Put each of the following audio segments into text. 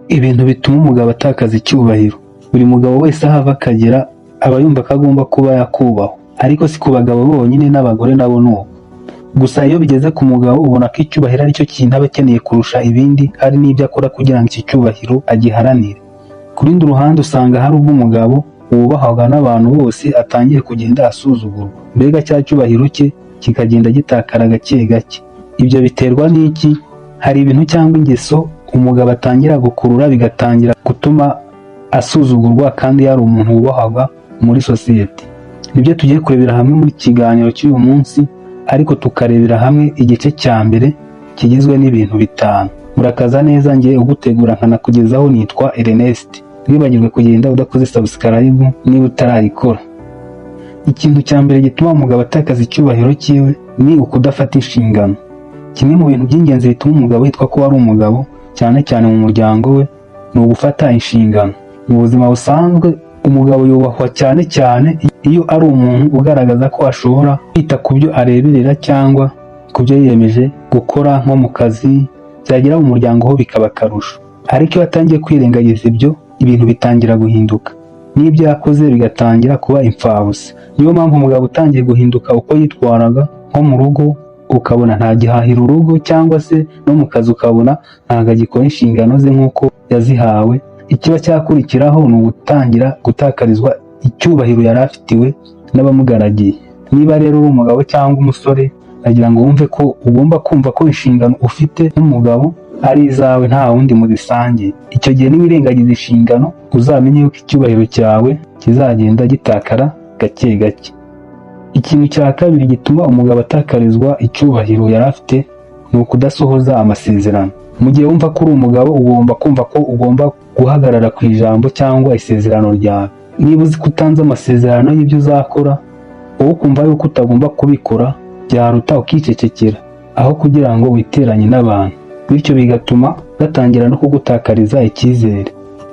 Ibintu bituma umugabo atakaza icyubahiro. Buri mugabo wese aho ava akagera aba yumva ko agomba kuba yakubahwa, ariko si ku bagabo bonyine n'abagore nabo ni uko. Gusa iyo bigeze ku mugabo ubona ko icyubahiro ari cyo kintu aba akeneye kurusha ibindi, hari n'ibyo akora kugira ngo iki cyubahiro agiharanire. Ku rundi ruhande usanga hari ubwo umugabo wubahwaga n'abantu bose atangiye kugenda asuzugurwa, mbega cya cyubahiro cye kikagenda gitakara gake gake. Ibyo biterwa n'iki? Hari ibintu cyangwa ingeso umugabo atangira gukurura bigatangira gutuma asuzugurwa kandi yari umuntu wubahwaga muri sosiyete. Nibyo tugiye kurebera hamwe muri kiganiro cy'uyu munsi, ariko tukarebera hamwe igice cya mbere kigizwe n'ibintu 5. Murakaza neza, ngiye ugutegura nkanakugezaho nitwa Ernest. Wibagirwe kugenda udakoze subscribe niba utarayikora. Ikintu cya mbere gituma umugabo atakaza icyubahiro cyiwe ni ukudafata inshingano. Kimwe mu bintu by'ingenzi bituma umugabo yitwa ko ari umugabo, cyane cyane mu muryango we, ni ugufata inshingano. Mu buzima busanzwe umugabo yubahwa cyane cyane iyo ari umuntu ugaragaza ko ashobora kwita ku byo areberera cyangwa ku byo yiyemeje gukora nko mu kazi, byagera mu muryango ho bikaba akarusho. Ariko iyo atangiye kwirengagiza ibyo, ibintu bitangira guhinduka, n'ibyo yakoze bigatangira kuba imfabusa. Niyo mpamvu umugabo utangiye guhinduka uko yitwaraga nko mu rugo, ukabona ntagihahira urugo, cyangwa se no mu kazi ukabona ntabwo agikora inshingano ze nk'uko yazihawe. Ikiba cyakurikiraho ni ugutangira gutakarizwa icyubahiro yari afitiwe n'abamugaragiye. Niba rero uri umugabo cyangwa umusore, nagira ngo wumve ko ugomba kumva ko inshingano ufite nk'umugabo ari izawe nta wundi muzisangiye. Icyo gihe niwirengagiza inshingano, uzamenye yuko icyubahiro cyawe kizagenda gitakara gake gake. Ikintu cya kabiri gituma umugabo atakarizwa icyubahiro yari afite ni ukudasohoza amasezerano. Mu gihe wumva ko uri umugabo, ugomba kumva ko ugomba guhagarara ku ijambo cyangwa isezerano ryawe. Niba uzi ko utanze amasezerano y'ibyo uzakora, wowe ukumva yuko utagomba kubikora, byaruta ukicecekera aho kugira ngo witeranye n'abantu, bityo bigatuma batangira no kugutakariza icyizere.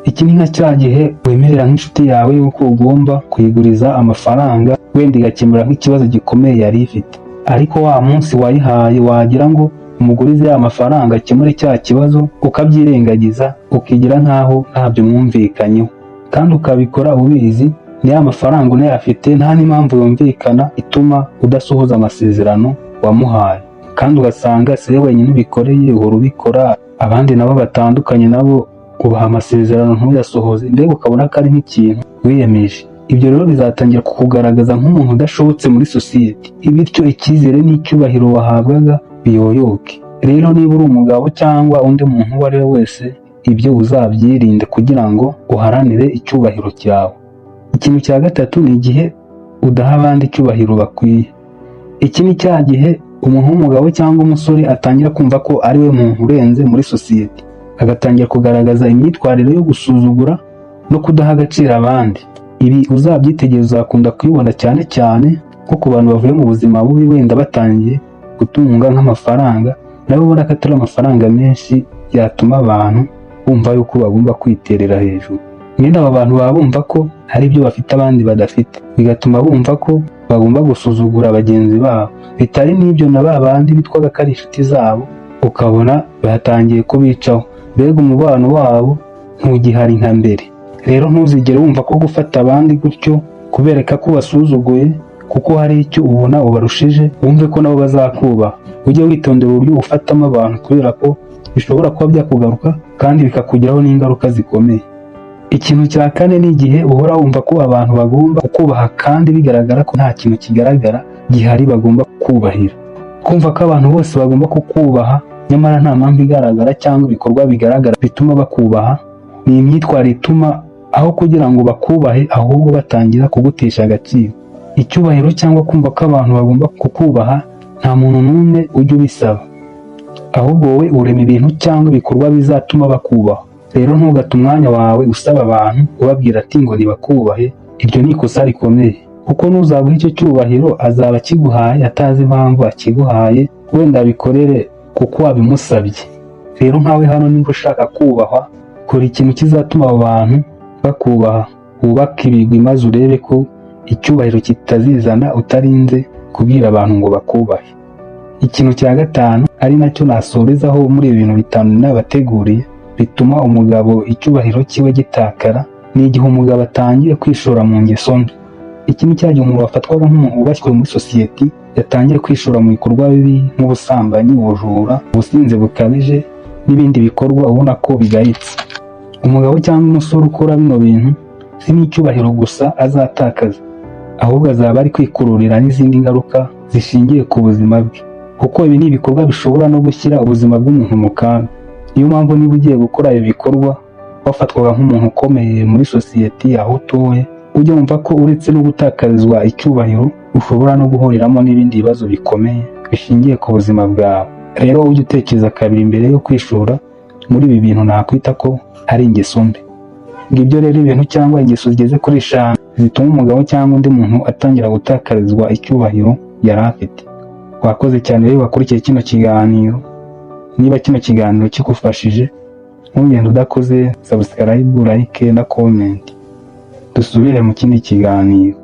Iki ni nka cya gihe wemerera nk'inshuti yawe yuko ugomba kuyiguriza amafaranga, wenda igakemura nk'ikibazo gikomeye yari ifite, ariko wa munsi wayihaye wagira ngo umugurize ya mafaranga akemure cya kibazo, ukabyirengagiza ukigira nkaho ntabyo mwumvikanyeho, kandi ukabikora ubizi ni ya mafaranga unayafite nta n'impamvu yumvikana ituma udasohoza amasezerano wamuhaye. Kandi ugasanga si wowe wenyine ubikoreye, uhora ubikora, abandi nabo batandukanye nabo ubaha amasezerano ntuyasohoze, mbega ukabona ko ari nk'ikintu wiyemeje. Ibyo rero bizatangira kukugaragaza nk'umuntu udashobotse muri sosiyete, bityo icyizere n'icyubahiro wahabwaga biyoyoke. Rero niba uri umugabo cyangwa undi muntu uwo ari we wese, ibyo uzabyirinde kugira ngo uharanire icyubahiro cyawe. Ikintu cya gatatu ni igihe udaha abandi icyubahiro bakwiye. Iki ni cya gihe umuntu w'umugabo cyangwa umusore atangira kumva ko ari we muntu urenze muri sosiyete, agatangira kugaragaza imyitwarire yo gusuzugura no kudaha agaciro abandi. Ibi uzabyitegereza uzakunda kubibona cyane cyane nko ku bantu bavuye mu buzima bubi, wenda batangiye gutunga nk'amafaranga, nabo ubona ko atari amafaranga menshi yatuma abantu bumva yuko bagomba kwiterera hejuru. Mwene aba bantu baba bumva ko hari ibyo bafite abandi badafite, bigatuma bumva ko bagomba gusuzugura bagenzi babo. Bitari n'ibyo, na ba bandi bitwaga ko ari inshuti zabo ukabona batangiye kubicaho, mbega umubano wabo ntugihari nka mbere. Rero ntuzigere wumva ko gufata abandi gutyo kubereka ko basuzuguye kuko hari icyo ubona ubarushije, wumve ko nabo bazakubaha. Ujye witondera uburyo ufatamo abantu, kubera ko bishobora kuba byakugaruka kandi bikakugiraho n'ingaruka zikomeye. Ikintu cya kane ni igihe uhora wumva ko abantu bagomba kukubaha kandi bigaragara ko nta kintu kigaragara gihari bagomba kubahira. Kumva ko abantu bose bagomba kukubaha nyamara nta mpamvu igaragara cyangwa ibikorwa bigaragara bituma bakubaha, ni imyitwarire ituma aho kugira ngo bakubahe ahubwo batangira kugutesha agaciro. Icyubahiro cyangwa kumva ko abantu bagomba kukubaha nta muntu n'umwe ujya ubisaba, ahubwo wowe urema ibintu cyangwa ibikorwa bizatuma bakubaha. Rero ntugate umwanya wawe usaba abantu ubabwira ati ngo nibakubahe. Iryo ni ikosa rikomeye, kuko nuzaguha icyo cyubahiro azaba akiguhaye atazi impamvu akiguhaye, wenda abikorere kuko wabimusabye. Rero nkawe hano niba ushaka kubahwa, kora ikintu kizatuma abo bantu bakubaha. Wubake ibigwi maze urebe ko icyubahiro kitazizana utarinze kubwira abantu ngo bakubahe. Ikintu cya gatanu ari nacyo nasorezaho muri ibi bintu 5 nabateguriye, bituma umugabo icyubahiro cyiwe gitakara. Ni igihe umugabo atangiye kwishora mu ngeso mbi. Iki ni cya gihe umuntu wafatwaga nk'umuntu wubashywe muri sosiyete yatangiye kwishora mu bikorwa bibi nk'ubusambanyi, ubujura, ubusinzi bukabije n'ibindi bikorwa ubona ko bigayitse. Umugabo cyangwa umusore ukora bino bintu si n'icyubahiro gusa azatakaza, ahubwo azaba ari kwikururira n'izindi ngaruka zishingiye ku buzima bwe, kuko ibi ni ibikorwa bishobora no gushyira ubuzima bw'umuntu mu kaga. Niyo mpamvu niba ugiye gukora ibi bikorwa wafatwaga nk'umuntu ukomeye muri sosiyete aho utuye, ujye wumva ko uretse no gutakarizwa icyubahiro ushobora no guhuriramo n'ibindi bibazo bikomeye bishingiye ku buzima bwawe. Rero ujye utekereza kabiri mbere yo kwishora muri ibi bintu nakwita ko ari ingeso mbi. Ngibyo rero ibintu cyangwa ingeso zigeze kuri 5 zituma umugabo cyangwa undi muntu atangira gutakarizwa icyubahiro yari afite. Wakoze cyane rero wakurikiye kino kiganiro. Niba kino kiganiro kigufashije, ntugende udakoze subscribe, like na comment. Dusubire mu kindi kiganiro.